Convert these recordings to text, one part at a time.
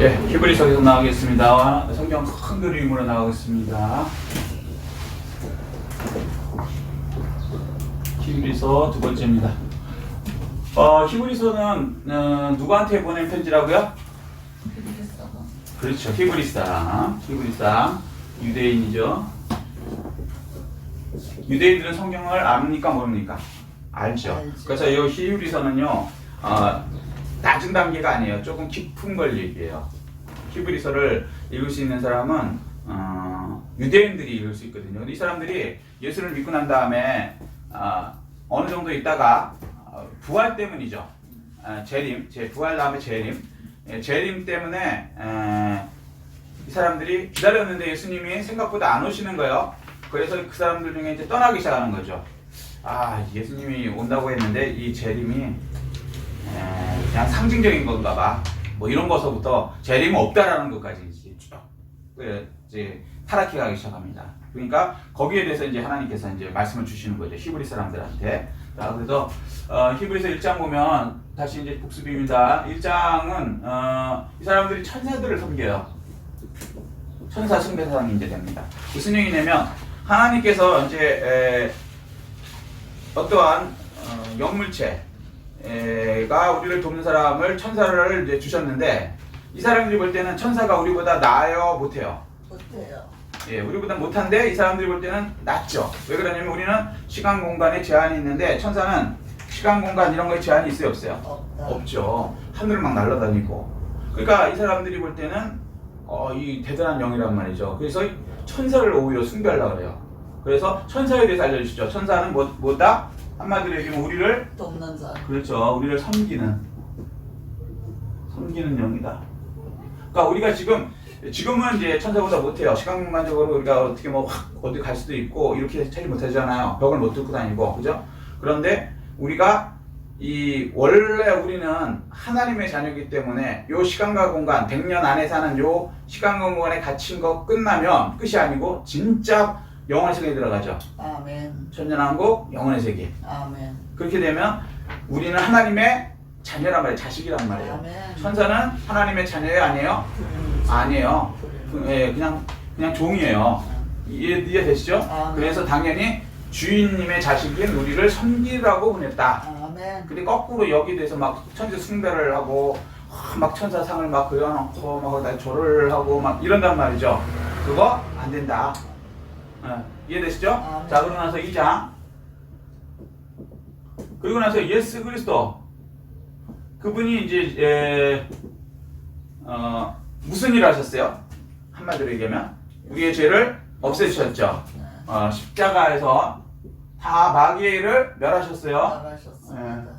예, 히브리서 계속 나가겠습니다. 성경 큰 그림으로 나가겠습니다. 히브리서 두 번째입니다. 히브리서는 누구한테 보낸 편지라고요? 그렇죠, 히브리 사람, 유대인이죠. 유대인들은 성경을 압니까 모릅니까? 알죠. 그래서 이 히브리서는요, 낮은 단계가 아니에요. 조금 깊은 걸 얘기해요. 히브리서를 읽을 수 있는 사람은 유대인들이 읽을 수 있거든요. 근데 이 사람들이 예수를 믿고 난 다음에 어느 정도 있다가 부활 때문이죠. 부활 다음에 재림 때문에 이 사람들이 기다렸는데 예수님이 생각보다 안 오시는 거예요. 그래서 그 사람들 중에 이제 떠나기 시작하는 거죠. 예수님이 온다고 했는데 이 재림이 그냥 상징적인 건가 봐. 뭐 이런 거서부터 재림은 없다라는 것까지 쭉 이제 타락해 가기 시작합니다. 그러니까 거기에 대해서 이제 하나님께서 이제 말씀을 주시는 거죠. 히브리 사람들한테. 자, 그래서 히브리서 1장 보면 다시 이제 복습입니다. 1장은 이 사람들이 천사들을 섬겨요. 천사 숭배사상이 이제 됩니다. 무슨 얘기냐면 하나님께서 이제 어떠한 영물체 가 우리를 돕는 사람을 천사를 이제 주셨는데 이 사람들이 볼 때는 천사가 우리보다 나아요, 못해요? 못해요. 예, 우리보다 못한데 이 사람들이 볼 때는 낫죠. 왜 그러냐면 우리는 시간 공간에 제한이 있는데 천사는 시간 공간 이런 거에 제한이 있어요, 없어요? 없죠. 하늘을 막 날아다니고. 그러니까 이 사람들이 볼 때는 이 대단한 영이란 말이죠. 그래서 천사를 오히려 숭배하려고 그래요. 그래서 천사에 대해서 알려주시죠. 천사는 뭐다? 한마디로 얘기하면 우리를 돕는 자. 그렇죠. 우리를 섬기는 영이다. 그러니까 우리가 지금은 이제 천사보다 못해요. 시간 공간적으로 우리가 어떻게 뭐 어디 갈 수도 있고 이렇게 차지 못하잖아요. 벽을 못 뚫고 다니고, 그죠? 그런데 우리가 원래 우리는 하나님의 자녀이기 때문에 요 시간과 공간, 100년 안에 사는 요 시간과 공간에 갇힌 거 끝나면 끝이 아니고 진짜 영원의 세계에 들어가죠. 아멘. 천년왕국, 영원의 세계. 아멘. 그렇게 되면 우리는 하나님의 자녀란 말이에요. 자식이란 말이에요. 아멘. 천사는 하나님의 자녀예요, 아니에요? 아니에요. 그냥 종이에요. 이해되시죠? 아멘. 그래서 당연히 주인님의 자식인 우리를 섬기라고 보냈다. 아멘. 근데 거꾸로 여기 대해서 막 천사 숭배를 하고 막 천사상을 막 그려놓고 막 절을 하고 막 이런단 말이죠. 그거 안 된다. 이해되시죠? 자, 그러고 나서 2장. 그리고 나서 예수 그리스도 그분이 이제 무슨 일을 하셨어요? 한마디로 얘기하면 우리의 죄를 없애주셨죠. 십자가에서 다 마귀의 일을 멸하셨어요. 잘하셨습니다.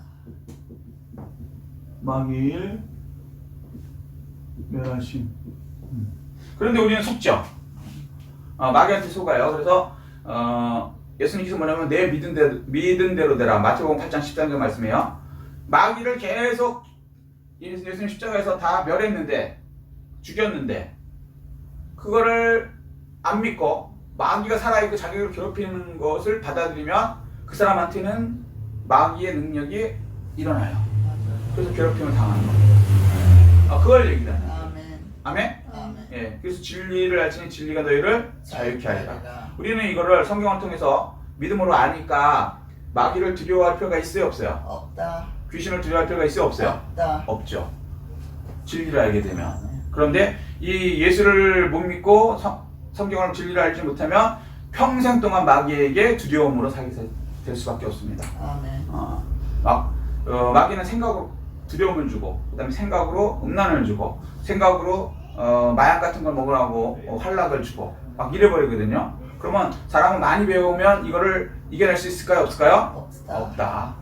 마귀의 일 멸하심. 그런데 우리는 속죠. 마귀한테 속아요. 그래서 예수님께서 뭐냐면 내 믿은 대로 되라. 마태복음 8장 13절 말씀이에요. 마귀를 계속 예수님 십자가에서 다 멸했는데, 죽였는데 그거를 안 믿고 마귀가 살아있고 자기를 괴롭히는 것을 받아들이면 그 사람한테는 마귀의 능력이 일어나요. 그래서 괴롭힘을 당하는 거예요. 그걸 얘기하는 거예요. 아멘? 아멘. 예, 그래서 진리를 알지니 진리가 너희를 자유케 하리라. 우리는 이거를 성경을 통해서 믿음으로 아니까 마귀를 두려워할 필요가 있어요, 없어요? 없다. 귀신을 두려워할 필요가 있어요, 없어요? 없다. 없죠. 진리를 알게 되면. 그런데 이 예수를 못 믿고 성경을 진리를 알지 못하면 평생 동안 마귀에게 두려움으로 살게 될 수밖에 없습니다. 아멘. 마귀는 생각으로 두려움을 주고, 그다음에 생각으로 음란을 주고, 생각으로 마약 같은 걸 먹으라고 활락을 주고 막 이래버리거든요. 그러면 사람은 많이 배우면 이거를 이겨낼 수 있을까요, 없을까요? 없다.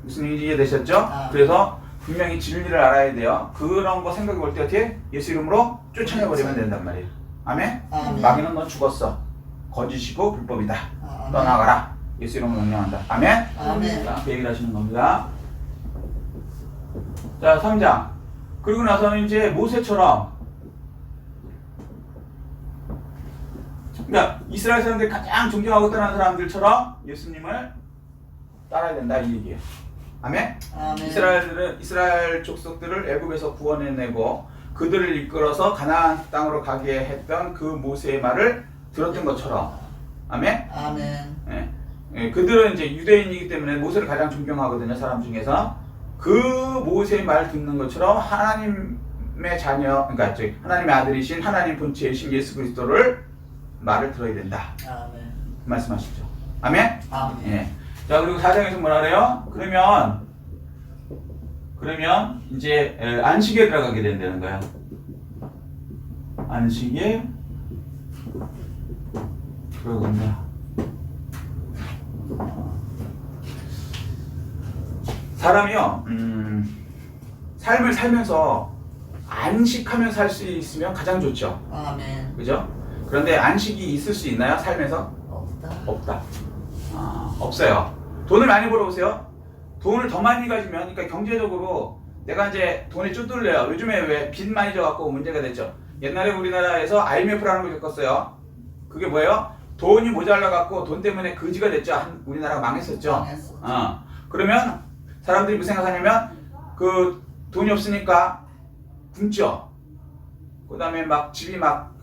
무슨 얘기인지 이해되셨죠? 그래서 분명히 진리를 알아야 돼요. 그런 거 생각이 올 때 어떻게? 예수 이름으로 쫓아내버리면 된단 말이에요. 아멘? 아멘. 마귀는 너 죽었어. 거짓이고 불법이다. 아멘. 떠나가라. 예수 이름으로 명령한다. 아멘? 아멘. 자, 그 얘기를 하시는 겁니다. 자, 3장. 그리고 나서는 이제 모세처럼, 그러니까 이스라엘 사람들이 가장 존경하고 따르는 사람들처럼 예수님을 따라야 된다, 이 얘기예요. 아멘? 아멘. 이스라엘 족속들을 애굽에서 구원해내고 그들을 이끌어서 가나안 땅으로 가게 했던 그 모세의 말을 들었던 것처럼. 아멘. 아멘. 예. 예, 그들은 이제 유대인이기 때문에 모세를 가장 존경하거든요. 사람 중에서. 그 모세의 말 듣는 것처럼 하나님의 자녀, 그러니까 하나님의 아들이신 하나님 본체이신 예수 그리스도를 말을 들어야 된다. 아멘. 말씀하시죠. 아멘. 아멘. 예. 자, 그리고 4장에서 뭐라 그래요? 그러면 이제 안식에 들어가게 된다는 거야. 안식에 들어간다. 사람이요, 삶을 살면서 안식하면서 살 수 있으면 가장 좋죠. 아멘. 그죠? 그런데 안식이 있을 수 있나요? 삶에서? 없다. 없다. 없어요. 돈을 많이 벌어보세요. 돈을 더 많이 가지면, 그러니까 경제적으로 내가 이제 돈이 쭈들려요. 요즘에 왜 빚 많이 져갖고 문제가 됐죠. 옛날에 우리나라에서 IMF라는 걸 겪었어요. 그게 뭐예요? 돈이 모자라갖고 돈 때문에 거지가 됐죠. 우리나라가 망했었죠. 망했었죠. 그러면 사람들이 무슨 생각하냐면 그 돈이 없으니까 굶죠. 그 다음에 막 집이 막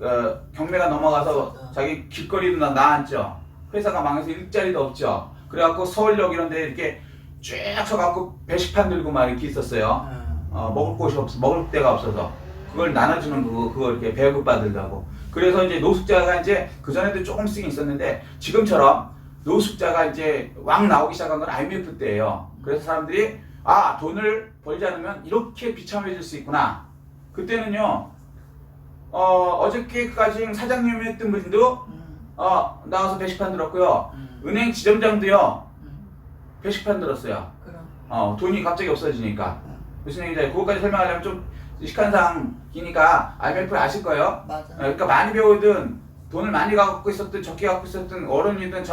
경매가 넘어가서 자기 길거리도 나앉죠. 회사가 망해서 일자리도 없죠. 그래갖고 서울역 이런 데 이렇게 쭉 서갖고 배식판 들고 막 이렇게 있었어요. 먹을 곳이 먹을 데가 없어서 그걸 나눠주는 그거 이렇게 배급 받으려고. 그래서 이제 노숙자가 이제 그전에도 조금씩 있었는데 지금처럼 노숙자가 이제 왕 나오기 시작한 건 IMF 때예요. 그래서 사람들이 돈을 벌지 않으면 이렇게 비참해질 수 있구나. 그때는요 어저께까지 사장님이었던 분도 나와서 배식판 들었고요. 은행 지점장도요 배식판 들었어요. 그럼. 돈이 갑자기 없어지니까. 무슨 얘기인지 그것까지 설명하려면 좀 시간상 기니까 IMF를 아실 거예요. 맞아. 그러니까 많이 배우든 돈을 많이 갖고 있었든 적게 갖고 있었든 어른이든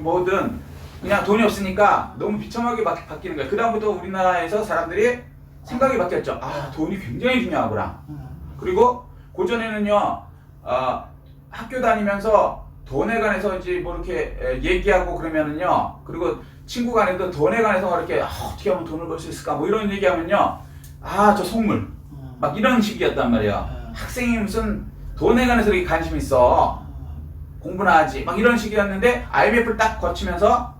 뭐든 그냥 돈이 없으니까 너무 비참하게 바뀌는 거예요. 그 다음부터 우리나라에서 사람들이 생각이 바뀌었죠. 돈이 굉장히 중요하구나. 그리고 고전에는요 학교 다니면서 돈에 관해서 이제 뭐 이렇게 얘기하고 그러면은요, 그리고 친구 간에도 돈에 관해서 이렇게 어떻게 하면 돈을 벌 수 있을까 뭐 이런 얘기하면요, 저 속물 막 이런 식이었단 말이에요. 학생이 무슨 돈에 관해서 이렇게 관심 있어, 공부나 하지 막 이런 식이었는데 IMF를 딱 거치면서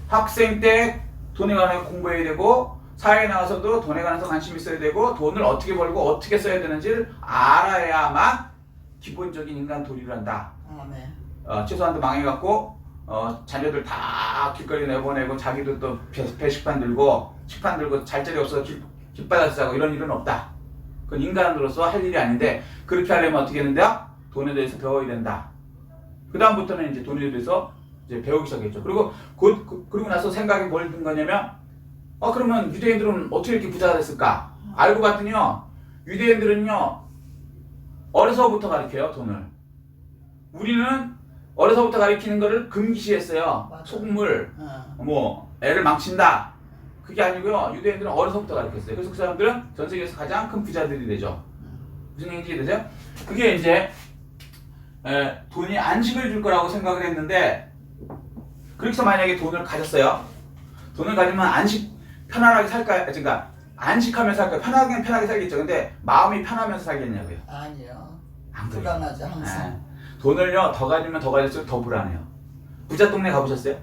학생 때 돈에 관해서 공부해야 되고 사회에 나와서도 돈에 관해서 관심 있어야 되고 돈을 어떻게 벌고 어떻게 써야 되는지를 알아야만 기본적인 인간 도리를 한다. 최소한도 망해갖고 자녀들 다 길거리 내보내고 자기도 또 배식판 들고 식판 들고 잘 자리 없어서 길바닥에서 자고 이런 일은 없다. 그건 인간으로서 할 일이 아닌데 그렇게 하려면 어떻게 된다? 돈에 대해서 배워야 된다. 그 다음부터는 이제 돈에 대해서 이제 배우기 시작했죠. 그리고 그리고 나서 생각이 뭘 든 거냐면 그러면 유대인들은 어떻게 이렇게 부자가 됐을까? 알고 봤더니요, 유대인들은요 어려서부터 가르쳐요, 돈을. 우리는 어려서부터 가르치는 거를 금기시했어요. 맞아. 속물, 애를 망친다. 그게 아니고요, 유대인들은 어려서부터 가르쳤어요. 그래서 그 사람들은 전 세계에서 가장 큰 부자들이 되죠. 무슨 얘기인지 되세요? 그게 이제 돈이 안식을 줄 거라고 생각을 했는데, 그래서 만약에 돈을 가졌어요. 돈을 가지면 편안하게 살까요? 그러니까 안식하면서 살까요? 편하게 살겠죠. 근데 마음이 편하면서 살겠냐고요? 아니요. 안 그래요. 불안하죠, 항상. 돈을요 더 가지면 더 가질수록 더 불안해요. 부자 동네 가보셨어요?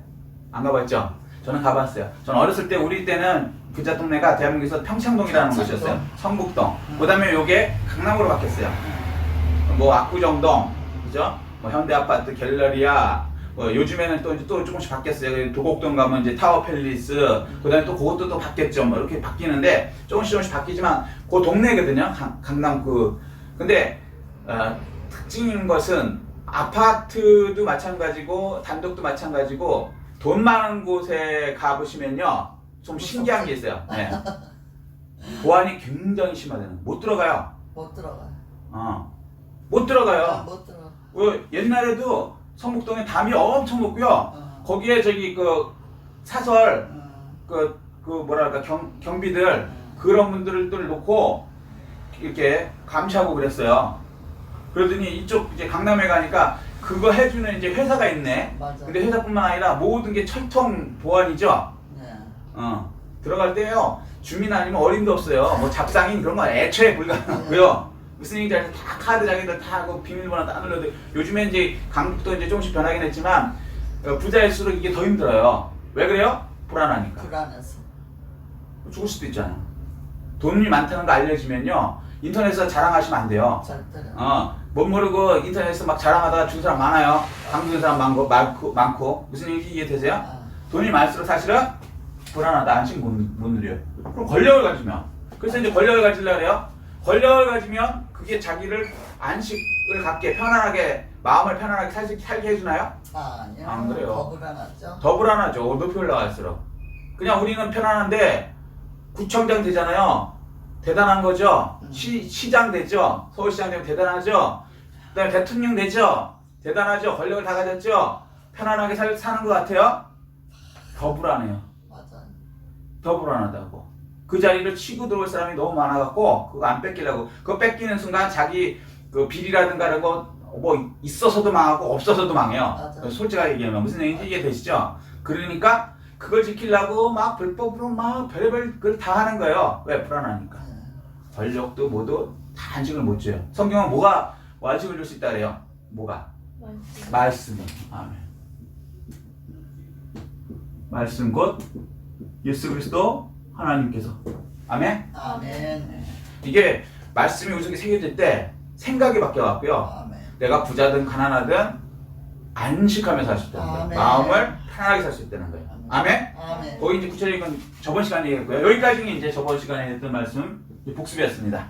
안 가봤죠? 저는 가봤어요. 저는 어렸을 때 우리 때는 부자 동네가 대한민국에서 평창동이라는 곳이었어요. 성북동. 그다음에 요게 강남으로 바뀌었어요. 뭐 압구정동, 그죠? 뭐 현대아파트, 갤러리아. 요즘에는 또 조금씩 바뀌었어요. 도곡동 가면 이제 타워팰리스. 그다음에 또 그것도 또 바뀌었죠. 뭐 이렇게 바뀌는데 조금씩 바뀌지만 그 동네거든요. 강남 근데 특징인 것은 아파트도 마찬가지고 단독도 마찬가지고 돈 많은 곳에 가보시면요 좀 신기한 게 있어요. 네. 보안이 굉장히 심하다는. 못 들어가요. 못 들어가요. 못 들어가요. 못 들어가. 옛날에도 성북동에 담이 엄청 높고요. 거기에 그 사설 뭐랄까 경비들 그런 분들을 놓고 이렇게 감시하고 그랬어요. 그러더니 이쪽 이제 강남에 가니까 그거 해주는 이제 회사가 있네. 맞아. 근데 회사뿐만 아니라 모든 게 철통 보안이죠. 네. 들어갈 때요 주민 아니면 어림도 없어요. 뭐 잡상인 그런 거 애초에 불가능하고요. 무슨 얘기인지 알죠? 다 카드 자기들 다 하고 비밀번호 다 눌러도 요즘에 이제 강북도 이제 조금씩 변하긴 했지만 부자일수록 이게 더 힘들어요. 왜 그래요? 불안하니까. 불안해서. 죽을 수도 있잖아. 돈이 많다는 거 알려지면요 인터넷에서 자랑하시면 안 돼요. 절대로. 못 모르고 인터넷에서 막 자랑하다가 죽은 사람 많아요. 강북 된 사람 많고. 무슨 얘기인지 이해되세요? 아, 돈이 많을수록 사실은 불안하다. 안심 못 누려요. 그럼 권력을 가지면. 그래서 이제 권력을 가지려고 해요. 권력을 가지면 그게 자기를 안식을 갖게 편안하게 마음을 편안하게 살게 해주나요? 아니요. 안 그래요. 더 불안하죠. 더 불안하죠. 높이 올라갈수록. 그냥 우리는 편안한데 구청장 되잖아요. 대단한 거죠. 시장 되죠. 서울시장 되면 대단하죠. 그다음에 대통령 되죠. 대단하죠. 권력을 다 가졌죠. 편안하게 사는 것 같아요. 더 불안해요. 맞아요. 더 불안하다고. 그 자리를 치고 들어올 사람이 너무 많아갖고 그거 안 뺏기려고. 그거 뺏기는 순간 자기 그 비리라든가 이런 거 뭐 있어서도 망하고 없어서도 망해요. 맞아요. 솔직하게 얘기하면 무슨 얘기인지 이해되시죠? 그러니까 그걸 지키려고 막 불법으로 막 별의별 걸 다 하는 거예요. 왜? 불안하니까. 권력도 뭐도 다 안식을 못 줘요. 성경은 뭐가 안식을 줄 수 있다 그래요? 뭐가? 말씀이. 아멘. 말씀 곧 예수 그리스도 하나님께서. 아멘. 아멘. 이게 말씀이 우리 속에 새겨질 때 생각이 바뀌어갖고요. 아멘. 내가 부자든 가난하든 안식하면서 살 수 있다는 거예요. 아멘. 마음을 편하게 살 수 있다는 거예요. 아멘. 아멘. 거기 이제 구체적인 건 저번 시간에 얘기했고요. 여기까지는 이제 저번 시간에 했던 말씀 복습이었습니다.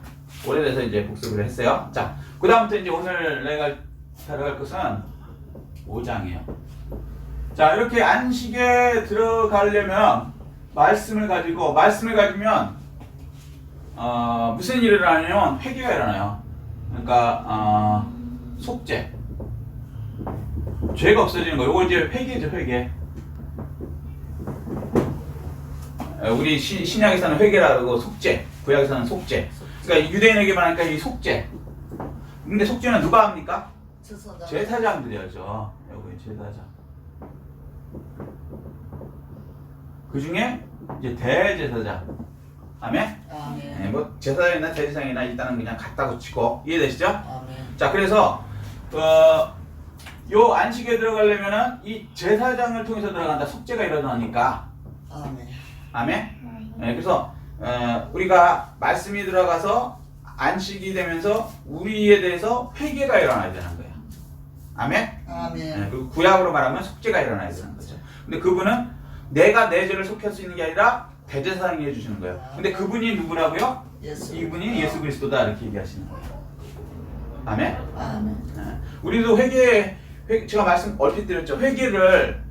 오래돼서 이제 복습을 했어요. 자, 그 다음부터 이제 오늘 내가 다뤄갈 것은 5장이에요. 자, 이렇게 안식에 들어가려면 말씀을 가지면 무슨 일이 일어나냐면 회개가 일어나요. 그러니까 속죄. 죄가 없어지는 거예요. 이거 이제 회개죠, 회개. 우리 신약에서는 회개라고 그러고 속죄, 구약에서는 속죄. 그러니까 유대인에게만 하니까 이 속죄. 근데 속죄는 누가 합니까? 제사장들이 하죠. 여기 제사장. 그 중에 이제 대제사장. 아멘? 아멘. 네, 뭐 제사장이나 대제사장이나 일단은 그냥 갖다 붙이고 이해되시죠? 아멘. 자, 그래서 요 안식에 들어가려면은 이 제사장을 통해서 들어간다. 속죄가 일어나니까. 아멘. 아멘? 네, 그래서 우리가 말씀이 들어가서 안식이 되면서 우리에 대해서 회개가 일어나야 되는 거예요. 아멘? 아멘. 네, 그리고 구약으로 말하면 속죄가 일어나야 되는 거죠. 근데 그분은 내가 내 죄를 속할 수 있는 게 아니라 대제사장이 해주시는 거예요. 근데 그분이 누구라고요? 이분이 예수 그리스도다 이렇게 얘기하시는 거예요. 아멘? 아멘. 네. 우리도 제가 말씀 얼핏 드렸죠. 회개를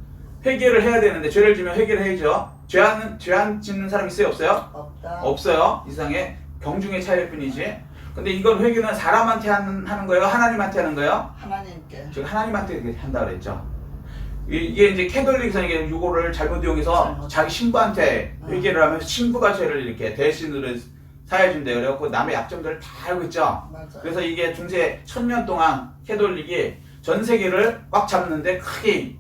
해야 되는데 죄를 지면 회개를 해야죠. 죄 안 짓는 사람 있어요? 없어요? 없다. 없어요. 이상의 경중의 차이일 뿐이지. 근데 이건 회개는 사람한테 하는 거예요? 하나님한테 하는 거예요? 하나님께. 제가 하나님한테 한다 그랬죠. 이게 이제 캐톨릭에서 이게 요거를 잘못 이용해서 자기 신부한테 회개를 하면 신부가 죄를 이렇게 대신으로 사해준대요. 그래갖고 남의 약점들을 다 알고 있죠. 맞아. 그래서 이게 중세 1000년 동안 캐톨릭이 전 세계를 꽉 잡는데 크게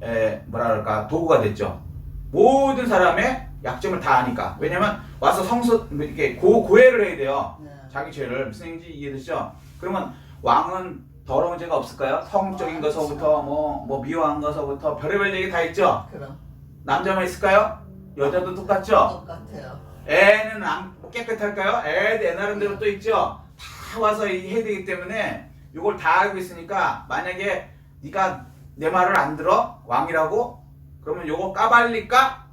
뭐라 그럴까 도구가 됐죠. 모든 사람의 약점을 다 아니까. 왜냐면 와서 이렇게 고해를 해야 돼요. 네. 자기 죄를. 무슨 얘기인지 이해되시죠? 그러면 왕은 더러운 죄가 없을까요? 성적인 것서부터 뭐 미워한 것서부터 별의별 얘기 다 있죠. 그럼. 남자만 있을까요? 여자도 똑같죠. 똑같아요. 애는 안 깨끗할까요? 애도 애 나름대로 또 있죠. 다 와서 해야 되기 때문에 이걸 다 알고 있으니까 만약에 네가 내 말을 안 들어 왕이라고 그러면 요거 까발릴까?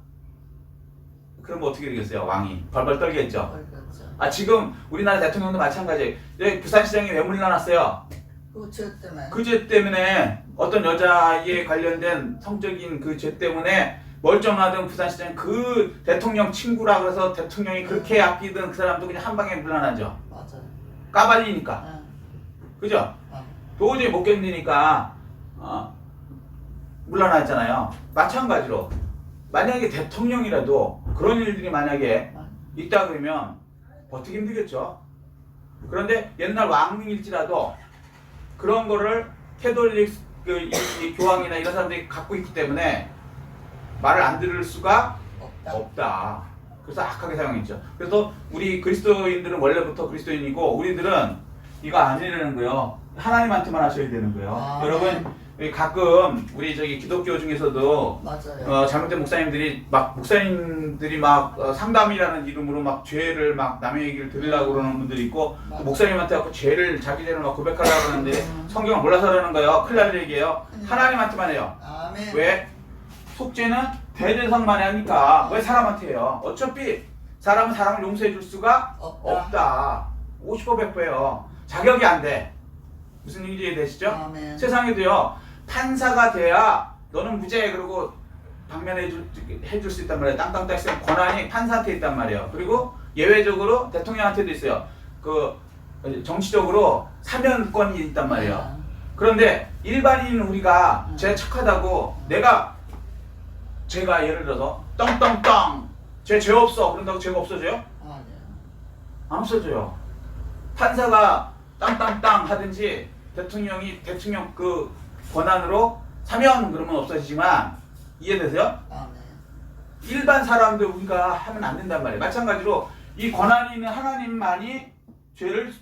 그러면 어떻게 되겠어요? 왕이 벌벌 떨겠죠. 그렇죠. 지금 우리나라 대통령도 마찬가지. 여기 부산시장이 왜 물러났어요? 그 죄 때문에. 그 죄 때문에 어떤 여자에 관련된 성적인 그 죄 때문에 멀쩡하던 부산시장 그 대통령 친구라 그래서 대통령이 그렇게 아끼던 그 사람도 그냥 한 방에 물러나죠. 맞아요. 까발리니까. 응. 그죠? 응. 도저히 못 견디니까 물러났잖아요. 마찬가지로 만약에 대통령이라도 그런 일들이 만약에 있다 그러면 버티기 힘들겠죠. 그런데 옛날 왕일지라도 그런 거를 캐톨릭 이 교황이나 이런 사람들이 갖고 있기 때문에 말을 안 들을 수가 없다. 없다. 그래서 악하게 사용했죠. 그래서 우리 그리스도인들은 원래부터 그리스도인이고 우리들은 이거 아니라는 거예요. 하나님한테만 하셔야 되는 거예요. 아, 여러분 가끔 우리 저기 기독교 중에서도 맞아요. 잘못된 목사님들이 막 상담이라는 이름으로 막 죄를 막 남의 얘기를 들으려고 그러는 분들이 있고 또 목사님한테 갖고 자기 죄를 막 고백하려고 하는데 성경을 몰라서 그러는 거예요. 큰일 날 얘기예요. 하나님한테만 해요. 아멘. 왜? 속죄는 대대성만이 하니까 왜 사람한테 해요? 어차피 사람은 사람을 용서해 줄 수가 없다. 50% 100%예요. 자격이 안 돼. 무슨 얘기인지 이해되시죠? 아멘. 세상에도요. 판사가 돼야 너는 무죄 그러고 해줄 수 있단 말이에요. 땅땅땅 쓰는 권한이 판사한테 있단 말이에요. 그리고 예외적으로 대통령한테도 있어요. 정치적으로 사면권이 있단 말이에요. 그런데 일반인 우리가 제가 착하다고 제가 예를 들어서 떵떵떵 죄 없어 그런다고 죄가 없어져요? 아니요. 안 없어져요. 판사가 땅땅땅 하든지 대통령이 대통령 그 권한으로 사면 그러면 없어지지만 이해되세요? 아멘. 일반 사람들 우리가 하면 안 된단 말이에요. 마찬가지로 이 권한이 있는 하나님만이 죄를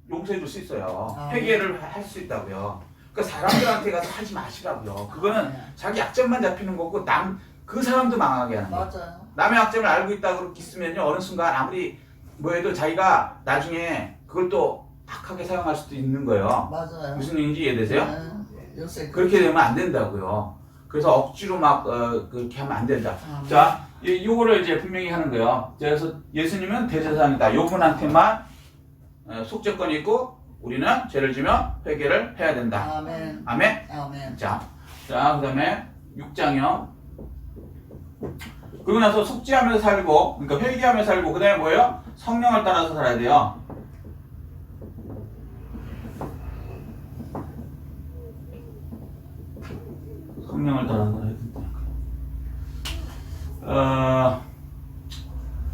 용서해 줄 수 있어요. 회개를 할 수 있다고요. 그러니까 사람들한테 가서 하지 마시라고요. 그거는 자기 약점만 잡히는 거고 그 사람도 망하게 하는 거예요. 맞아요. 남의 약점을 알고 있다고 있으면요 어느 순간 아무리 뭐 해도 자기가 나중에 그걸 또 악하게 사용할 수도 있는 거예요. 맞아요. 무슨 얘기인지 이해되세요? 네. 요새 그렇게 되면 안 된다고요. 그래서 억지로 막 그렇게 하면 안 된다. 아멘. 자, 요거를 이제 분명히 하는 거예요. 그래서 예수님은 대제사장이다. 요분한테만 속죄권이 있고 우리는 죄를 지면 회개를 해야 된다. 아멘. 아멘. 아멘. 자, 그다음에 6장이요. 그러고 나서 속죄하면서 살고, 그러니까 회개하면서 살고, 그다음에 뭐예요? 성령을 따라서 살아야 돼요. 성령을 따라서 살아야 된다.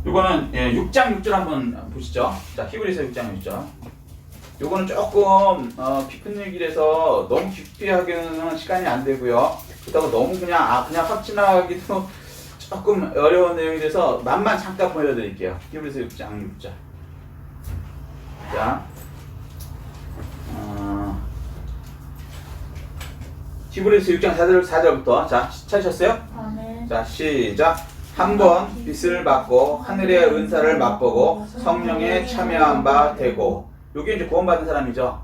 요거는 6장 6절 한번 보시죠. 자, 히브리서 6장 6절. 요거는 조금 깊은 얘기라서 너무 깊게 하기는 시간이 안 되고요. 그렇다고 너무 그냥 확진하기도 조금 어려운 내용이 돼서 맛만 잠깐 보여드릴게요. 히브리서 6장 6절. 자, 히브리서 6장 4절부터 자, 찾으셨어요? 아멘. 자, 시작. 한 번 빛을 받고 하늘의 은사를 맛보고 성령에 참여한 바 되고. 요게 이제 구원받은 사람이죠.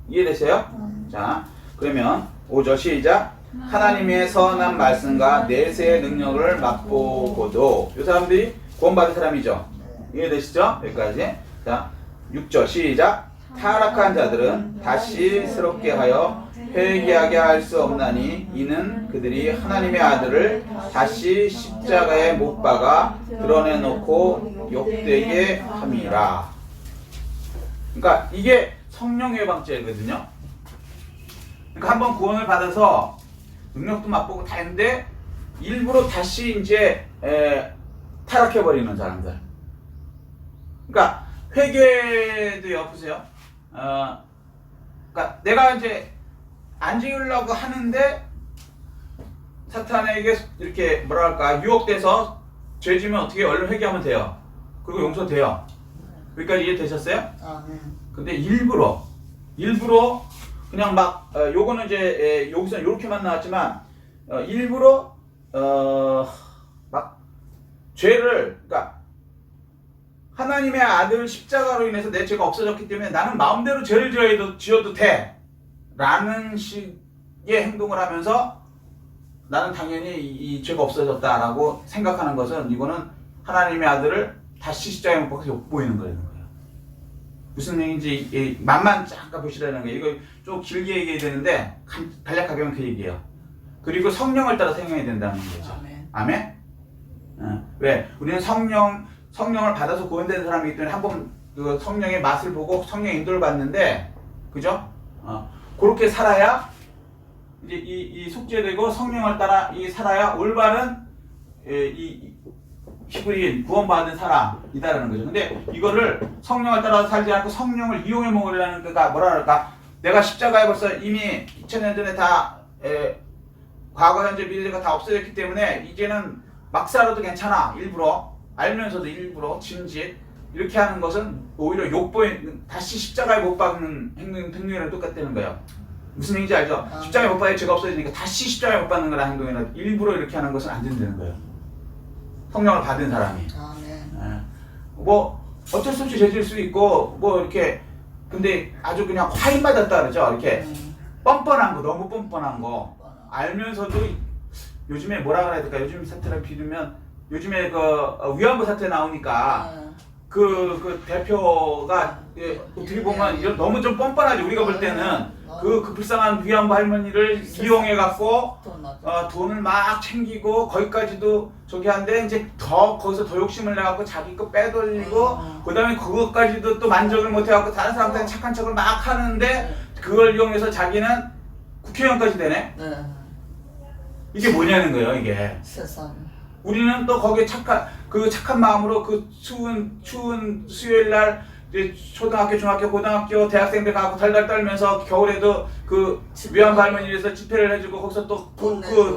이해되세요? 자, 그러면 5절 시작. 하나님의 선한 말씀과 내세의 능력을 맛보고도. 이 사람들이 구원받은 사람이죠. 이해되시죠? 여기까지. 자, 6절 시작. 타락한 자들은 다시 새롭게 하여 회개하게 할 수 없나니 이는 그들이 하나님의 아들을 다시 십자가에 못 박아 드러내놓고 욕되게 함이라. 그러니까 이게 성령의 방죄거든요. 그러니까 한번 구원을 받아서 능력도 맛보고 다 했는데 일부러 다시 이제 타락해버리는 사람들. 그러니까 회개도요, 보세요. 그러니까 내가 이제 안 지으려고 하는데 사탄에게 이렇게 뭐랄까 유혹돼서 죄 지면 어떻게 얼른 회개하면 돼요. 그리고 용서돼요. 여기까지 이해되셨어요? 아멘. 근데 일부러 그냥 막 요거는 이제 여기서 이렇게만 나왔지만 일부러 막 죄를 그러니까 하나님의 아들 십자가로 인해서 내 죄가 없어졌기 때문에 나는 마음대로 죄를 지어도 돼 라는 식의 행동을 하면서 나는 당연히 이 죄가 없어졌다라고 생각하는 것은 이거는 하나님의 아들을 다시 십자가에 못 박아서 욕보이는 거예요. 무슨 얘기인지 맛만 잠깐 보시라는 거예요. 이거 좀 길게 얘기해야 되는데 간략하게 하면 그 얘기예요. 그리고 성령을 따라 행해야 된다는 거죠. 아멘. 아멘? 왜? 우리는 성령을 받아서 구원된 사람이기 때문에 한번 그 성령의 맛을 보고 성령의 인도를 받는데, 그죠? 그렇게 살아야 이제 이 속죄되고 성령을 따라 살아야 올바른 이 히브리인 구원받은 사람이다라는 거죠. 근데 이거를 성령을 따라서 살지 않고 성령을 이용해 먹으려는 거가 뭐라 그럴까? 내가 십자가에 벌써 이미 2000년 전에 다 과거, 현재, 미래가 다 없어졌기 때문에 이제는 막 살아도 괜찮아. 일부러 알면서도 일부러 짐짓 이렇게 하는 것은 오히려 욕보에 다시 십자가에 못 박는 행동이랑 똑같다는 거예요. 무슨 얘기인지 알죠? 십자가에 못 박을 죄가 없어지니까 다시 십자가에 못 박는 거라는 행동이나 일부러 이렇게 하는 것은 안 된다는 거예요. 성령을 받은 사람이. 뭐 어쩔 수 없이 죄질 수 있고 뭐 이렇게 근데 아주 그냥 화인 맞았다 그러죠. 이렇게 뻔뻔한 거, 너무 뻔뻔한 거 알면서도 요즘에 뭐라 그래야 될까? 요즘 사태를 비르면 요즘에 그 위안부 사태 나오니까 그 대표가 어떻게 보면 이런 너무 좀 뻔뻔하지. 우리가 볼 때는 그 불쌍한 위안부 할머니를 이용해 갖고 돈을 막 챙기고 거기까지도 저기 한데 이제 더 거기서 더 욕심을 내 갖고 자기 거 빼돌리고 그다음에 그것까지도 또 만족을 못 해 갖고 다른 사람들한테 착한 척을 막 하는데 그걸 이용해서 자기는 국회의원까지 되네. 이게 뭐냐는 거예요, 이게. 세상. 우리는 또 거기에 착한 마음으로 그 추운 수요일 날 이제 초등학교, 중학교, 고등학교, 대학생들 가고 달달 떨면서 겨울에도 그 위안부 할머니에서 집회를 해주고 거기서 또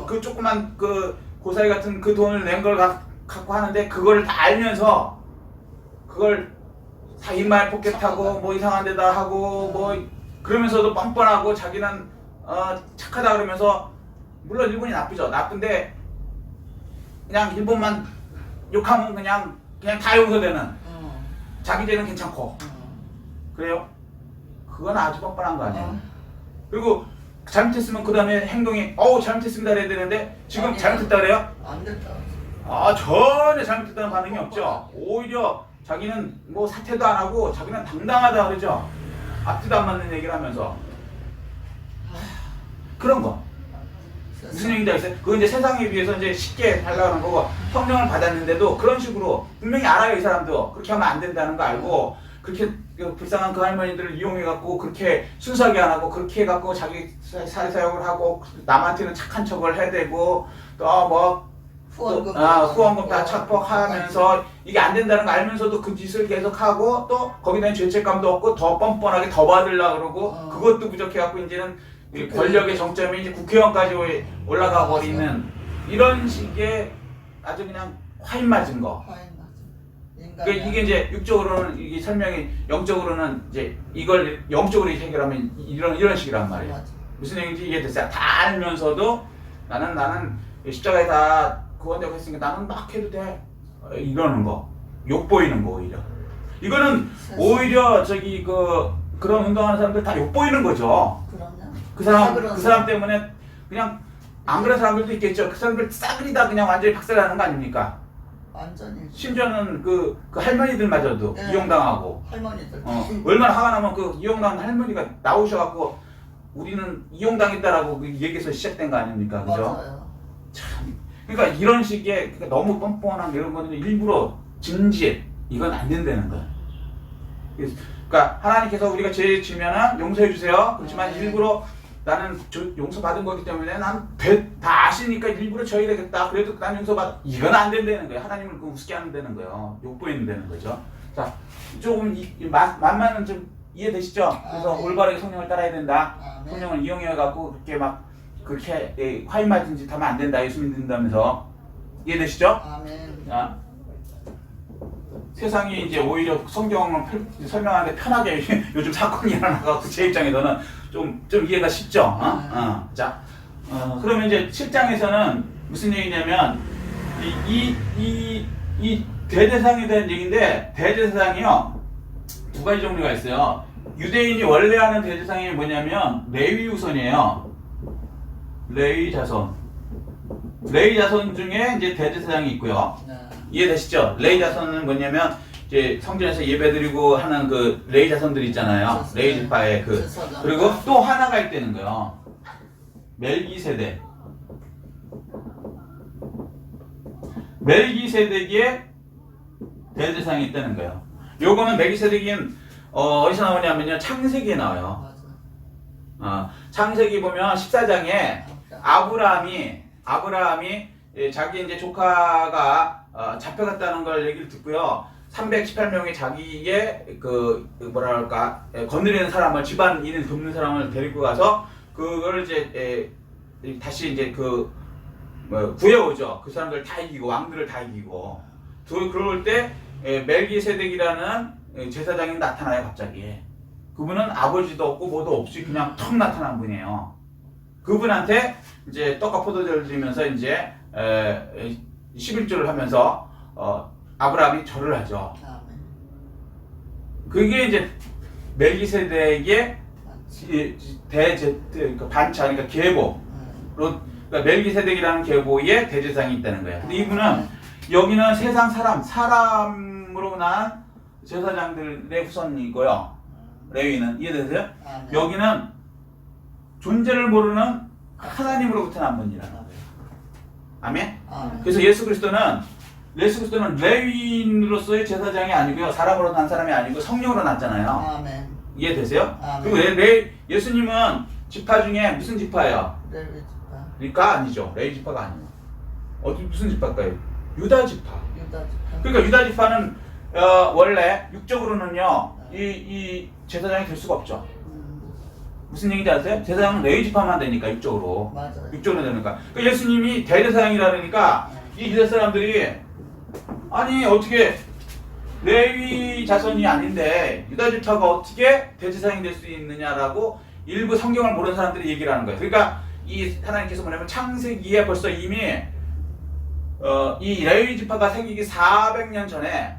그 조그만 그 고사리 같은 그 돈을 낸 걸 갖고 하는데 그거를 다 알면서 그걸 다 입마에 포켓하고 뭐 이상한 데다 하고 뭐 그러면서도 뻔뻔하고 자기는 착하다 그러면서 물론 일본이 나쁘죠. 나쁜데 그냥 일본만 욕하면 그냥 다 용서되는 자기 죄는 괜찮고 그래요? 그건 아주 뻔뻔한 거 아니에요. 그리고 잘못했으면 그 다음에 행동이 잘못했습니다 그래야 되는데 지금 잘못했다 그래요? 안 됐다. 전혀 잘못했다는 반응이 없죠. 오히려 자기는 뭐 사퇴도 안 하고 자기는 당당하다 그러죠. 앞뒤도 안 맞는 얘기를 하면서 그런 거 무슨 얘기인지 알겠어요? 그건 이제 세상에 비해서 이제 쉽게 살라는 거고 성령을 받았는데도 그런 식으로 분명히 알아요. 이 사람도 그렇게 하면 안 된다는 거 알고 그렇게 불쌍한 그 할머니들을 이용해갖고 그렇게 순수하게 안 하고 그렇게 해갖고 자기 사회사역을 하고 남한테는 착한 척을 해대고 또 뭐 후원금 다 착복하면서 이게 안 된다는 거 알면서도 그 짓을 계속하고 또 거기다 죄책감도 없고 더 뻔뻔하게 더 받으려고 그러고 그것도 부족해갖고 이제는 권력의 정점이 이제 국회의원까지 올라가 버리는 이런 식의 아주 그냥 화인 맞은 거. 그러니까 이게 이제 육적으로는 이게 설명이 영적으로는 이제 이걸 영적으로 해결하면 이런 식이란 말이에요. 맞아. 무슨 얘기인지 이해됐어요? 다 알면서도 나는 십자가에 다 구원되고 했으니까 나는 막 해도 돼. 이러는 거. 욕 보이는 거 오히려. 이거는 오히려 저기 그런 운동하는 사람들 다 욕 보이는 거죠. 그 사람 때문에 그냥 안 그런 사람들도 있겠죠. 그 사람들 싸그리다 그냥 완전히 박살나는 거 아닙니까? 완전히. 심지어는 그 할머니들마저도 이용당하고. 할머니들. 얼마나 화가 나면 그 이용당한 할머니가 나오셔갖고 우리는 이용당했다라고 얘기해서 시작된 거 아닙니까? 그죠? 맞아요. 참. 그러니까 이런 식의 너무 뻔뻔한 이런 거는 일부러 진지해. 이건 안 된다는 거야. 그러니까 하나님께서 우리가 죄 지면은 용서해 주세요. 그렇지만 일부러 나는 용서받은 거기 때문에 난 다 아시니까 일부러 져야 되겠다. 그래도 난 이건 안 된다는 거예요. 하나님을 우습게 하면 되는 거예요. 욕보이는 거죠. 자, 조금 만만은 좀 이해되시죠? 그래서 올바르게 성령을 따라야 된다. 성령을 이용해 갖고 그렇게 막 그렇게 화인 맞은 짓 하면 안 된다. 예수 믿는다면서 이해되시죠? 아멘. 자, 세상이 이제 오히려 성경을 설명하는데 편하게 요즘 사건이 일어나서 제 입장에서는 좀 이해가 쉽죠. 자, 그러면 이제 7장에서는 무슨 얘기냐면 이 대제사장에 대한 얘기인데 대제사장이요 두 가지 종류가 있어요. 유대인이 원래 하는 대제사장이 뭐냐면 레위 후손이에요. 레위 자손 중에 이제 대제사장이 있고요. 이해되시죠? 레위 자손은 뭐냐면 이제 성전에서 예배드리고 하는 그 레위 자손들 있잖아요. 레위 지파의 그리고 또 하나가 있다는 거예요. 멜기세덱의 대제사장이 있다는 거예요. 요거는 멜기세덱은 어디서 나오냐면요. 창세기에 나와요. 창세기 보면 14장에 아브라함이 자기 이제 조카가 잡혀갔다는 걸 얘기를 듣고요. 318명의 자기의 거느리는 사람을 집안인을 돕는 사람을 데리고 가서 그걸 이제 다시 이제 구해오죠. 그 사람들 다 이기고 왕들을 다 이기고 그럴 때 멜기세덱이라는 제사장이 나타나요 갑자기. 그분은 아버지도 없고 뭐도 없이 그냥 턱 나타난 분이에요. 그분한테 이제 떡과 포도주를 드리면서 이제 11조를 하면서 아브라함이 절을 하죠. 아멘. 그게 이제 멜기세덱의 반차, 그러니까 계보로, 그러니까 멜기세덱이라는 계보의 대제사장이 있다는 거예요. 근데 이분은 여기는 세상 사람으로 난 제사장들의 후손이고요. 레위는 이해되세요? 아멘. 여기는 존재를 모르는 하나님으로부터 난 분이라는 거예요. 아멘? 아멘. 그래서 예수 그리스도는 레위인으로서의 제사장이 아니고요. 사람으로 난 사람이 아니고 성령으로 났잖아요. 아멘. 이해되세요? 아멘. 그리고 예수님은 지파 중에 무슨 지파예요? 레위 지파. 그러니까 아니죠. 레위 지파가 아니에요. 무슨 지파일까요? 유다 지파. 유다 지파. 그러니까 유다 지파는 원래 육적으로는요. 이 제사장이 될 수가 없죠. 무슨 얘기인지 아세요? 제사장은 레위 지파만 되니까 육적으로. 맞아요. 육적으로 되니까. 그러니까 예수님이 대제사장이라 그러니까 이 유다 사람들이 아니 어떻게 레위 자손이 아닌데 유다 지파가 어떻게 대제사장이 될 수 있느냐라고 일부 성경을 모르는 사람들이 얘기를 하는 거예요. 그러니까 이 하나님께서 뭐냐면 창세기에 벌써 이미 이 레위 지파가 생기기 400년 전에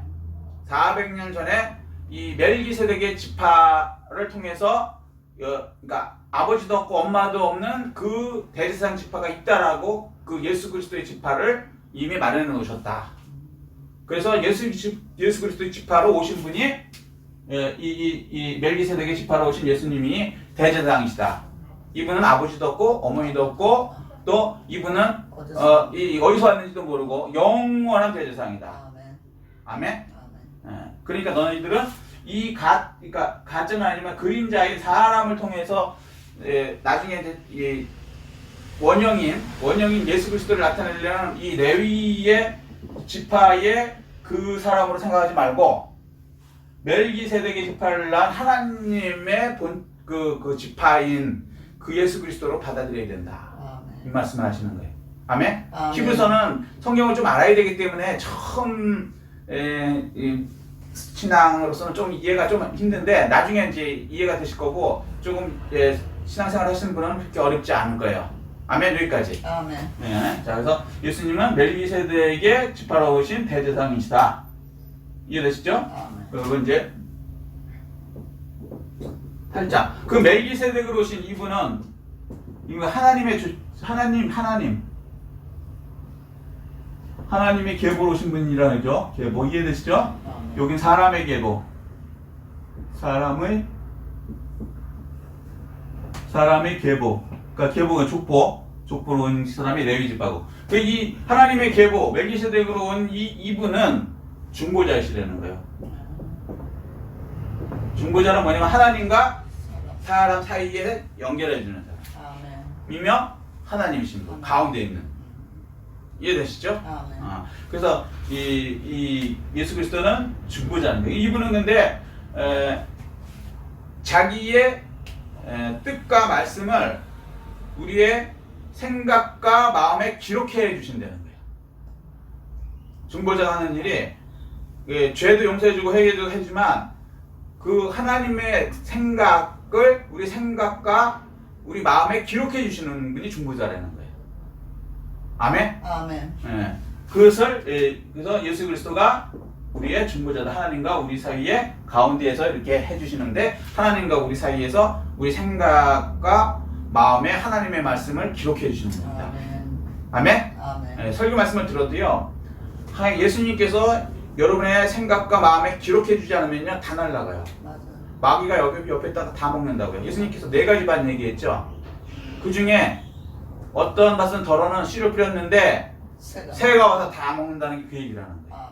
이 멜기세덱의 지파를 통해서 그러니까 아버지도 없고 엄마도 없는 그 대제사장 지파가 있다라고 그 예수 그리스도의 지파를 이미 마련해 놓으셨다. 그래서 예수 그리스도의 지파로 오신 분이 이 멜기세덱의 지파로 오신 예수님이 대제사장이시다. 이분은 아버지도 없고 어머니도 없고 또 이분은 어디서 왔는지도 모르고 영원한 대제사장이다. 아멘. 아멘. 아멘. 그러니까 너희들은 그러니까 가짜는 아니지만 그림자인 사람을 통해서 나중에 이제 이 원형인 예수 그리스도를 나타내려는 이 레위의 지파의 그 사람으로 생각하지 말고 멜기세덱의 지파를 낳은 하나님의 그 지파인 그 예수 그리스도로 받아들여야 된다. 아멘. 이 말씀을 하시는 거예요. 아멘? 아멘. 히브리서는 성경을 좀 알아야 되기 때문에 처음 신앙으로서는 좀 이해가 좀 힘든데 나중에 이제 이해가 되실 거고 조금 신앙생활 하시는 분은 그렇게 어렵지 않을 거예요. 아멘. 여기까지. 아멘. 네. 자, 그래서 예수님은 멜기세덱의 지파로 오신 대제사장이시다. 이해되시죠? 아멘. 그리고 이제 8장. 그 멜기세덱으로 오신 이분은 하나님의 계보로 오신 분이라는 거죠. 계보 이해되시죠? 아멘. 여긴 사람의 계보. 사람의 계보. 그러니까 계보가 족보로 온 사람이 레위 지파고. 이 하나님의 계보 멜기세덱으로 온 이분은 중보자이시라는 거예요. 중보자는 뭐냐면 하나님과 사람 사이에 연결해주는 사람. 아멘. 이며 하나님이신 분 가운데 있는. 이해되시죠? 아멘. 그래서 이 예수 그리스도는 중보자인 거예요. 이분은 근데 자기의 뜻과 말씀을 우리의 생각과 마음에 기록해 주신다는 거예요. 중보자가 하는 일이 죄도 용서해주고 회개도 해주지만 그 하나님의 생각을 우리 생각과 우리 마음에 기록해 주시는 분이 중보자라는 거예요. 아멘? 아멘. 그래서 예수 그리스도가 우리의 중보자다. 하나님과 우리 사이에 가운데에서 이렇게 해주시는데 하나님과 우리 사이에서 우리 생각과 마음에 하나님의 말씀을 기록해 주시는 겁니다. 아멘. 아멘? 아멘. 설교 말씀을 들어도요. 예수님께서 여러분의 생각과 마음에 기록해 주지 않으면요 다 날아가요. 맞아요. 마귀가 옆에다가 다 먹는다고요. 예수님께서 4가지 반 얘기했죠. 그 중에 어떤 밭은 덜어는 씨를 뿌렸는데 새가 와서 다 먹는다는 게 그 얘기라는 거예요.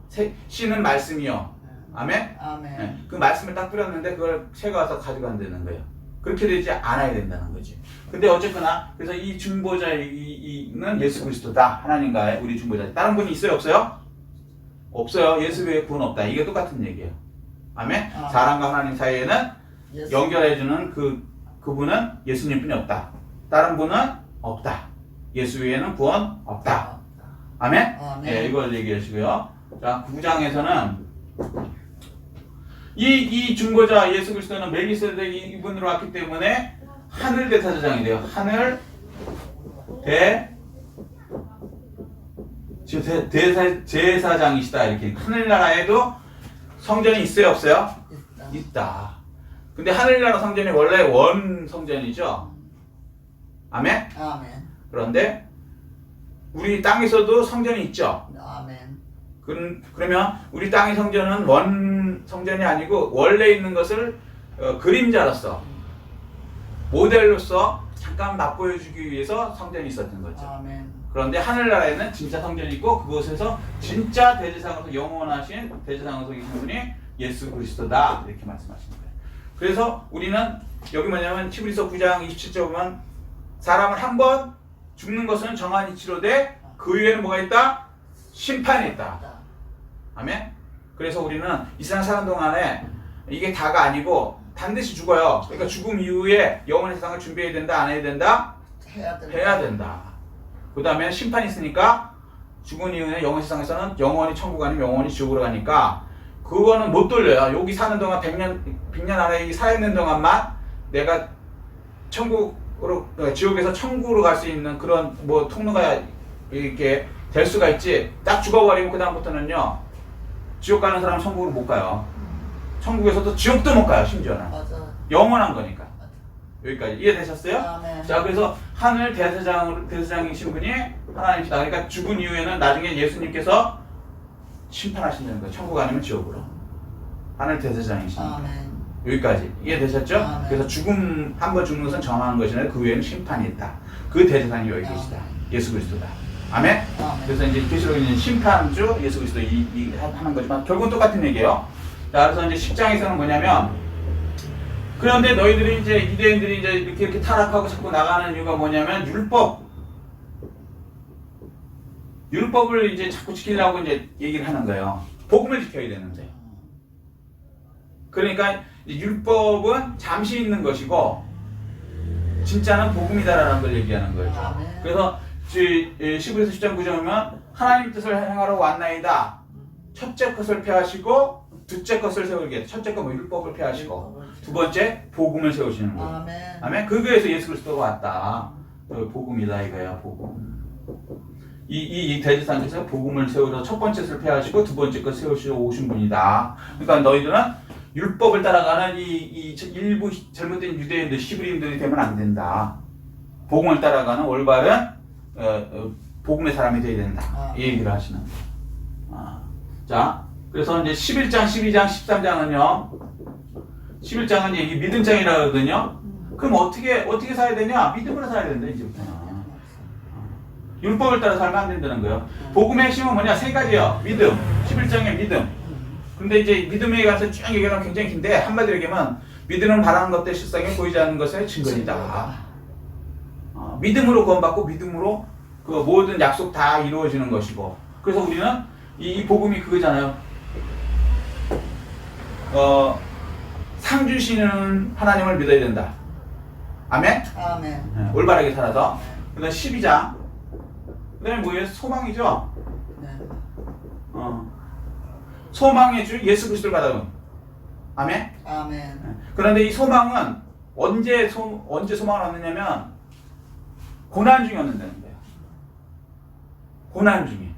아멘. 씨는 말씀이요. 아멘? 아멘. 그 말씀을 딱 뿌렸는데 그걸 새가 와서 가져간다는 거예요. 그렇게 되지 않아야 된다는 거지. 근데 어쨌거나 그래서 이 중보자는 예수 그리스도다. 하나님과의 우리 중보자. 다른 분이 있어요? 없어요? 없어요. 예수 외에 구원 없다. 이게 똑같은 얘기예요. 아멘? 아멘. 사람과 하나님 사이에는 연결해주는 그분은 예수님뿐이 없다. 다른 분은 없다. 예수 외에는 구원 없다. 아멘? 아멘. 예, 이걸 얘기하시고요. 자, 9장에서는 이 중보자 예수 그리스도는 멜기세덱 이분으로 왔기 때문에 하늘 대제사장이 돼요. 하늘 제사장이시다. 이렇게 하늘나라에도 성전이 있어요, 없어요? 있다. 근데 하늘나라 성전이 원래 원 성전이죠. 아멘? 아멘. 그런데 우리 땅에서도 성전이 있죠. 아멘. 그러면 우리 땅의 성전은 원 성전이 아니고 원래 있는 것을 그림자로서 모델로서 잠깐 맛보여주기 위해서 성전이 있었던 거죠. 아멘. 그런데 하늘나라에는 진짜 성전이 있고 그곳에서 진짜 대제사장으로서 영원하신 대제사장으로서 계신 분이 예수 그리스도다 이렇게 말씀하시는 거예요. 그래서 우리는 여기 뭐냐면 히브리서 9장 27절 보면 사람은 한 번 죽는 것은 정한 이치로되 그 위에는 뭐가 있다? 심판이 있다. 아멘? 그래서 우리는 이 세상 사는 동안에 이게 다가 아니고 반드시 죽어요. 그러니까 죽음 이후에 영원의 세상을 준비해야 된다, 안 해야 된다? 해야 된다. 그 다음에 심판이 있으니까 죽은 이후에 영원의 세상에서는 영원히 천국 아니면 영원히 지옥으로 가니까 그거는 못 돌려요. 여기 사는 동안 100년 안에 살아있는 동안만 내가 천국으로, 지옥에서 천국으로 갈 수 있는 그런 뭐 통로가 이렇게 될 수가 있지. 딱 죽어버리면 그다음부터는요 지옥 가는 사람은 천국으로 못 가요. 천국에서도 지옥도 못 가요. 심지어는 맞아. 영원한 거니까. 맞아. 여기까지 이해되셨어요? 아멘. 자, 그래서 하늘 대제사장이신 분이 하나님이시다. 그러니까 죽은 이후에는 나중에 예수님께서 심판하신다는 거예요. 천국 아니면 지옥으로. 하늘 대제사장이십니다. 아멘. 여기까지 이해되셨죠? 아멘. 그래서 한 번 죽는 것은 정한 것이나 그 외에는 심판이 있다. 그 대제사장이 여기 계시다. 예수 그리스도다. 아멘? 아멘. 그래서 이제 계시록에 있는 심판주 예수 그리스도 이 하는 거지만 결국은 똑같은 얘기예요. 자, 그래서 이제 10장에서는 뭐냐면 그런데 너희들이 이제 유대인들이 이제 이렇게 타락하고 자꾸 나가는 이유가 뭐냐면 율법을 이제 자꾸 지키려고 이제 얘기를 하는 거예요. 복음을 지켜야 되는데. 그러니까 율법은 잠시 있는 것이고 진짜는 복음이다라는 걸 얘기하는 거예요. 아멘. 그래서 10에서 10장 9장 보면 하나님 뜻을 행하러 왔나이다. 첫째 것을 폐하시고 둘째 것을 세우게. 첫째 거 뭐 율법을 폐하시고 두 번째 복음을 세우시는 거예요. 아멘. 아멘. 그거에서 예수 그리스도가 왔다. 복음이다 이거야. 복음. 이 대제사장께서 복음을 세우러 첫 번째 것을 폐하시고 두 번째 것 세우시러 오신 분이다. 그러니까 너희들은 율법을 따라가는 이 일부 잘못된 유대인들, 히브리인들이 되면 안 된다. 복음을 따라가는 올바른 복음의 사람이 되어야 된다. 이 얘기를 하시는 거예요. 자, 그래서 이제 11장, 12장, 13장은요. 11장은 이게 믿음 장이라고 하거든요. 그럼 어떻게 살아야 되냐? 믿음으로 살아야 된다, 이제부터는. 율법을 따라 살면 안 된다는 거예요. 복음의 핵심은 뭐냐? 세 가지요. 믿음. 11장의 믿음. 근데 이제 믿음에 가서 쭉 얘기하면 굉장히 긴데 한마디로 얘기하면 믿음은 바라는 것들 실상에 보이지 않는 것의 증거이다. 믿음으로 구원받고 믿음으로 그 모든 약속 다 이루어지는 것이고 그래서 우리는 이 복음이 그거잖아요. 상 주시는 하나님을 믿어야 된다. 아멘? 아멘. 올바르게 살아서. 그 다음 12장. 그 다음에 뭐예요? 소망이죠? 네. 소망의 주 예수 그리스도를 받아온. 아멘? 아멘. 그런데 이 소망은 언제 소망을 얻느냐면 고난 중에 얻는다는 거예요. 고난 중에.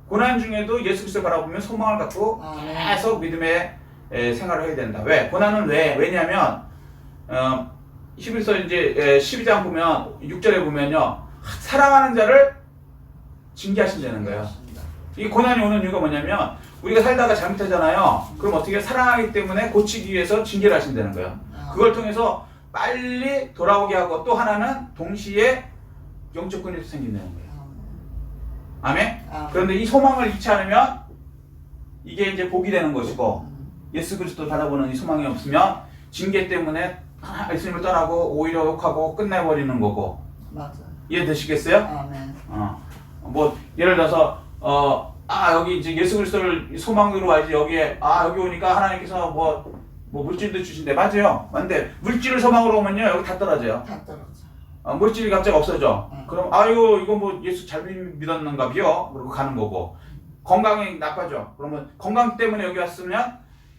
고난 중에도 예수 그리스도를 바라보면 소망을 갖고 계속 믿음의 생활을 해야 된다. 왜? 고난은 왜냐면 히브리서 이제 12장 보면 6절에 보면요. 사랑하는 자를 징계하신다는 거예요. 이 고난이 오는 이유가 뭐냐면 우리가 살다가 잘못하잖아요. 그럼 어떻게 사랑하기 때문에 고치기 위해서 징계를 하신다는 거예요. 그걸 통해서 빨리 돌아오게 하고 또 하나는 동시에 영적 근육이 생긴다는 거예요. 아멘? 그런데 이 소망을 잃지 않으면 이게 이제 복이 되는 것이고 예수 그리스도 받아보는 이 소망이 없으면 징계 때문에 예수님을 떠나고 오히려 욕하고 끝내버리는 거고. 맞아. 이해되시겠어요? 아멘. 뭐 예를 들어서 여기 이제 예수 그리스도를 소망으로 와야지 여기에 여기 오니까 하나님께서 뭐 물질도 주신대. 맞아요. 근데 물질을 소망으로 오면요 여기 다 떨어져요. 다 떨어져. 물질이 갑자기 없어져. 응. 그럼 아유 이거 뭐 예수 잘 믿었는가비요? 그러고 가는 거고. 건강이 나빠져. 그러면 건강 때문에 여기 왔으면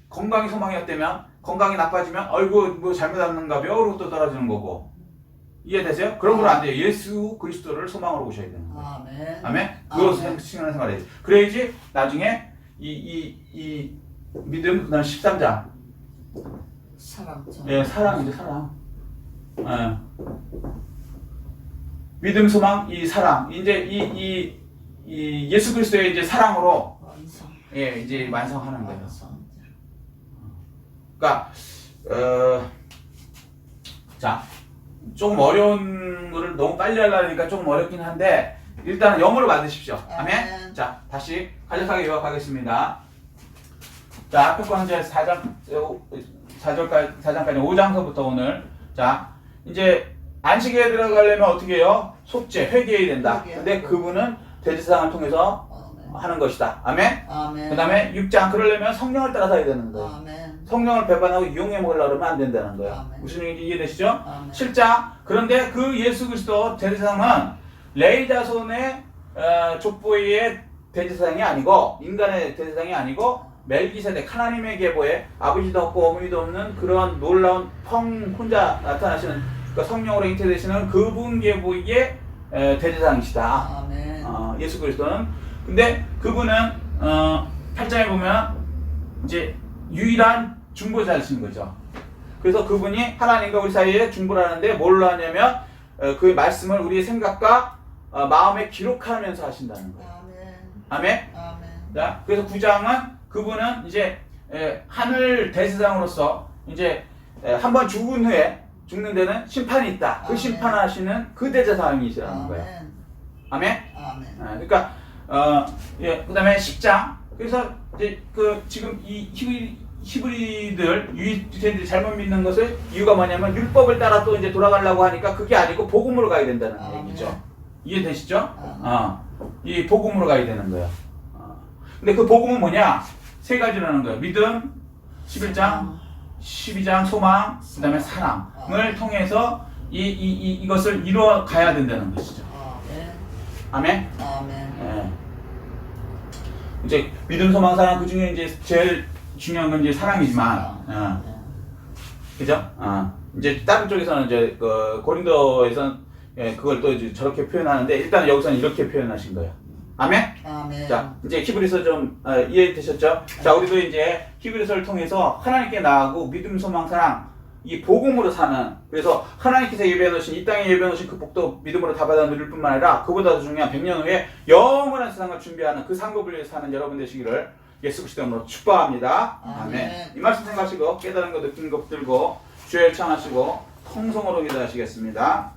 건강이 소망이었다면 건강이 나빠지면 아이고 뭐 잘못 왔는가비요? 그러고 또 떨어지는 거고. 이해되세요? 그런 건 안 돼요. 예수 그리스도를 소망으로 오셔야 되는 거예요. 아멘. 아멘? 그것을 생각하는 생활해야지. 그래야지 나중에 이 믿음, 그 다음 13장. 사랑. 예, 사랑이죠, 사랑. 예. 믿음, 소망, 이 사랑. 이제 이 예수 그리스도의 이제 사랑으로 완성. 예, 이제 완성하는 거예요. 완성. 그러니까, 자, 조금 어려운 거를 너무 빨리 하려니까 조금 어렵긴 한데, 일단은 영어로 만드십시오. 아멘? 자, 다시 간략하게 요약하겠습니다. 자, 앞에 거 이제 4장까지 5장서부터 오늘. 자, 이제 안식일에 들어가려면 어떻게 해요? 속죄, 회개해야 된다. 근데 그분은 대제사장을 통해서 하는 것이다. 아멘? 아멘. 그 다음에 6장, 그러려면 성령을 따라서 해야 되는 거예요. 아멘. 성령을 배반하고 이용해 먹으려고 그러면 안 된다는 거예요. 아멘. 무슨 얘기인지 이해되시죠? 아멘. 7장, 그런데 그 예수 그리스도 대제사장은 레위 자손의 족보의 대제사장이 아니고, 인간의 대제사장이 아니고, 멜기세덱, 하나님의 계보에 아버지도 없고 어머니도 없는 그런 놀라운 혼자 나타나시는, 그러니까 성령으로 잉태되시는 그분 계보의 대제사장이시다. 아멘. 예수 그리스도는. 근데 그분은 8장에 보면 이제 유일한 중보자이신 거죠. 그래서 그분이 하나님과 우리 사이에 중보를 하는데 뭘로 하냐면 그 말씀을 우리의 생각과 마음에 기록하면서 하신다는 거예요. 아멘. 아멘? 아멘. 자, 그래서 9장은 그분은 이제 하늘 대제사장으로서 이제 한번 죽은 후에 죽는 데는 심판이 있다. 그 아멘. 심판하시는 그 대제사장이시라는 거예요. 아멘? 아멘. 그러니까 예, 그다음에 10장. 그래서 이제 그 지금 이 히브리들 유대인들이 잘못 믿는 것을 이유가 뭐냐면 율법을 따라 또 이제 돌아가려고 하니까 그게 아니고 복음으로 가야 된다는 얘기죠. 이해되시죠? 이 복음으로 가야 되는 거예요. 근데 그 복음은 뭐냐? 세 가지라는 거예요. 믿음, 11장, 12장 소망, 그다음에 사랑을 통해서 이것을 이루어 가야 된다는 것이죠. 아멘. 아멘. 예. 이제 믿음, 소망, 사랑 그 중에 이제 제일 중요한 건 이제 사랑이지만, 그죠? 이제 다른 쪽에서는 이제 그 고린도에서는 그걸 또 이제 저렇게 표현하는데 일단 여기서는 이렇게 표현하신 거예요. 아멘. 아멘. 자, 이제 히브리서 좀 이해되셨죠? 자, 우리도 이제 히브리서를 통해서 하나님께 나아가고 믿음, 소망, 사랑 이 복음으로 사는, 그래서 하나님께서 예배해 놓으신 이 땅에 예배해 놓으신 그 복도 믿음으로 다 받아 누릴 뿐만 아니라 그보다 더 중요한 100년 후에 영원한 세상을 준비하는 그 상급을 위해 사는 여러분 되시기를 예수 그리스도 이름으로 축복합니다. 아멘. 이 말씀 생각하시고 깨달은 거 느낀 거 붙들고 주의 일 청하시고 통성으로 기도하시겠습니다.